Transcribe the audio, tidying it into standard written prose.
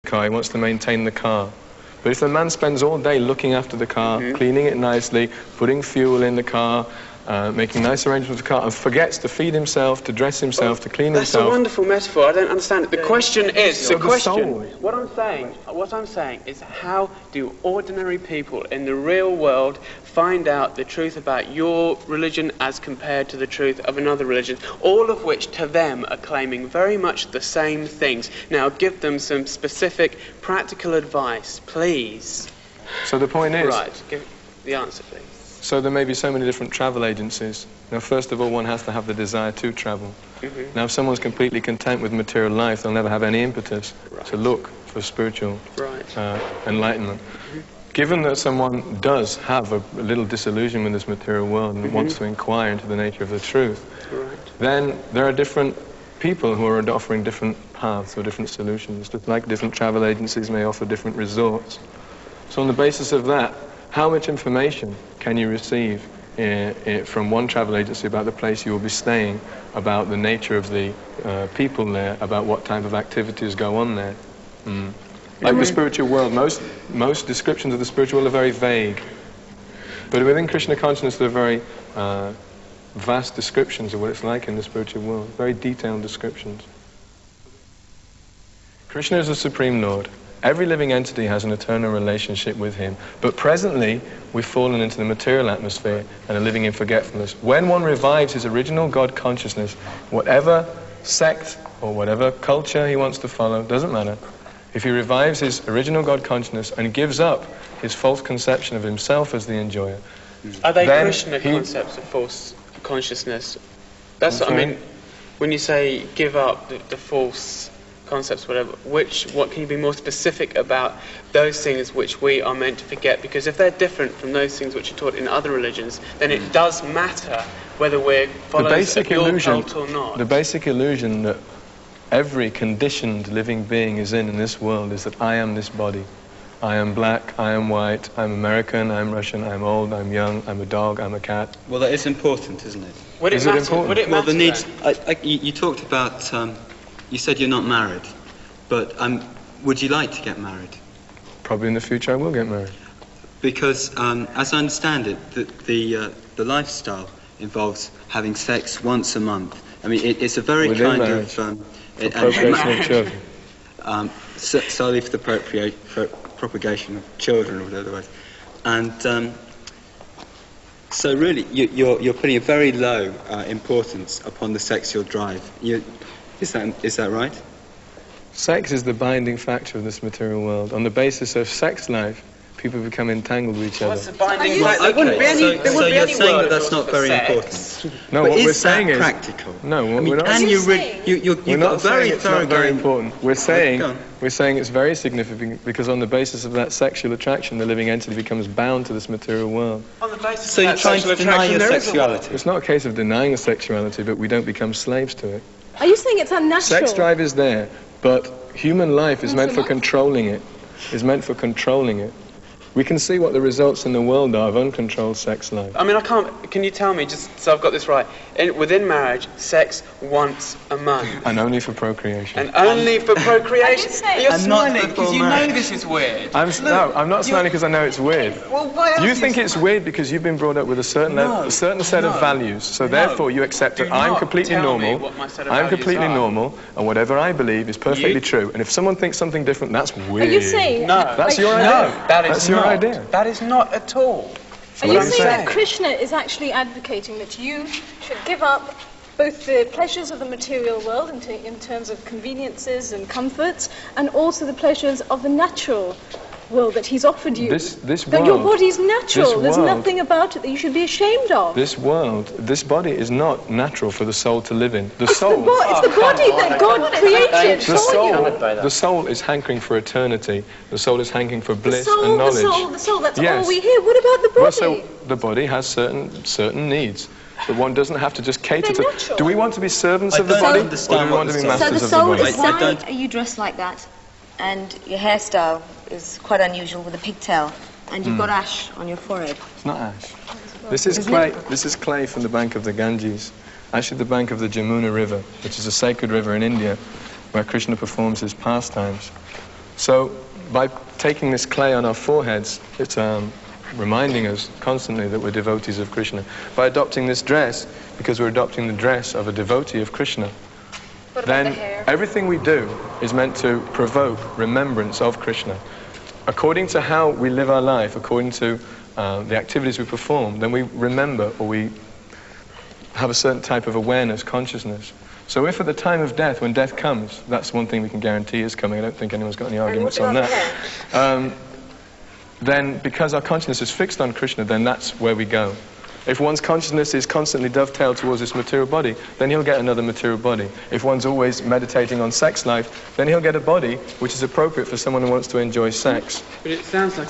car, he wants to maintain the car. But if the man spends all day looking after the car, cleaning it nicely, putting fuel in the car, making nice arrangements for the car, and forgets to feed himself, to dress himself, to clean himself... That's a wonderful metaphor. I don't understand it. The question is... soul. What I'm saying is, how do ordinary people in the real world find out the truth about your religion as compared to the truth of another religion, all of which to them are claiming very much the same things? Now, give them some specific practical advice, please. So the point is... Right, give the answer, please. So there may be so many different travel agencies. Now, first of all, one has to have the desire to travel. Now, if someone's completely content with material life, they'll never have any impetus to look for spiritual enlightenment. Given that someone does have a little disillusion with this material world and wants to inquire into the nature of the truth, then there are different people who are offering different paths or different solutions, just like different travel agencies may offer different resorts. So on the basis of that, how much information can you receive from one travel agency about the place you will be staying, about the nature of the people there, about what type of activities go on there? Like the spiritual world, most descriptions of the spiritual world are very vague. But within Krishna Consciousness there are very vast descriptions of what it's like in the spiritual world, very detailed descriptions. Krishna is the Supreme Lord. Every living entity has an eternal relationship with him. But presently, we've fallen into the material atmosphere and are living in forgetfulness. When one revives his original God consciousness, whatever sect or whatever culture he wants to follow, doesn't matter. If he revives his original God consciousness and gives up his false conception of himself as the enjoyer, are they Krishna concepts of false consciousness? That's what I mean. When you say give up the false concepts, whatever, what can you be more specific about those things which we are meant to forget? Because if they're different from those things which are taught in other religions, then it does matter whether we're followers of your cult or not. The basic illusion that every conditioned living being is in this world is that I am this body. I am black, I am white, I'm American, I'm Russian, I'm old, I'm young, I'm a dog, I'm a cat. Well, that is important, isn't it? Would it matter? Well, the needs... you talked about... you said you're not married, but would you like to get married? Probably in the future I will get married. Because, as I understand it, the lifestyle involves having sex once a month. I mean, it's a very within kind marriage, of... procreation of children. Solely for the propagation of children, or whatever it was. And so really, you're putting a very low importance upon the sexual drive. Is that right? Sex is the binding factor of this material world. On the basis of sex life, people become entangled with each other. What's the binding factor? So you're saying that that's not very important. No, but what we're saying is practical. No, I mean, we're not. And we're not saying it's not very important. We're saying it's very significant because on the basis of that sexual attraction, the living entity becomes bound to this material world. On the basis so of you're that trying to deny your attraction, sexuality. It's not a case of denying the sexuality, but we don't become slaves to it. Are you saying it's unnatural? Sex drive is there, but human life is meant for controlling it. Is meant for controlling it. We can see what the results in the world are of uncontrolled sex life. I mean, can you tell me, just so I've got this right, within marriage, sex once a month? And only for procreation. And only for procreation? You're And smiling not because you know this is weird. No, I'm not smiling because I know it's weird. Well, why You think it's weird because you've been brought up with a certain set of values, so therefore you accept that I'm completely normal, I'm completely normal, and whatever I believe is perfectly true. And if someone thinks something different, that's weird. Are you saying... No. That's your idea. That's your idea. That is not at all. Are you saying that Krishna is actually advocating that you should give up both the pleasures of the material world in terms of conveniences and comforts, and also the pleasures of the natural world that he's offered you? That your body's natural. There's nothing about it that you should be ashamed of. This body is not natural for the soul to live in. It's the body that God created for you. The soul is hankering for eternity. The soul is hankering for bliss and knowledge. The soul, that's all we hear. What about the body? Well, so the body has certain needs. But one doesn't have to just cater to... natural. Do we want to be servants of the body, or do we want to be masters of the body? Why are you dressed like that? And your hairstyle is quite unusual with a pigtail, and you've got ash on your forehead. It's not ash. This is clay. This is clay from the bank of the Ganges, actually the bank of the Jamuna River, which is a sacred river in India, where Krishna performs his pastimes. So by taking this clay on our foreheads, it's reminding us constantly that we're devotees of Krishna. By adopting this dress, because we're adopting the dress of a devotee of Krishna, then everything we do is meant to provoke remembrance of Krishna. According to how we live our life, according to the activities we perform, then we remember, or we have a certain type of awareness, consciousness. So if at the time of death, when death comes, that's one thing we can guarantee is coming. I don't think anyone's got any arguments on that. Then because our consciousness is fixed on Krishna, then that's where we go. If one's consciousness is constantly dovetailed towards this material body, then he'll get another material body. If one's always meditating on sex life, then he'll get a body which is appropriate for someone who wants to enjoy sex. But it sounds like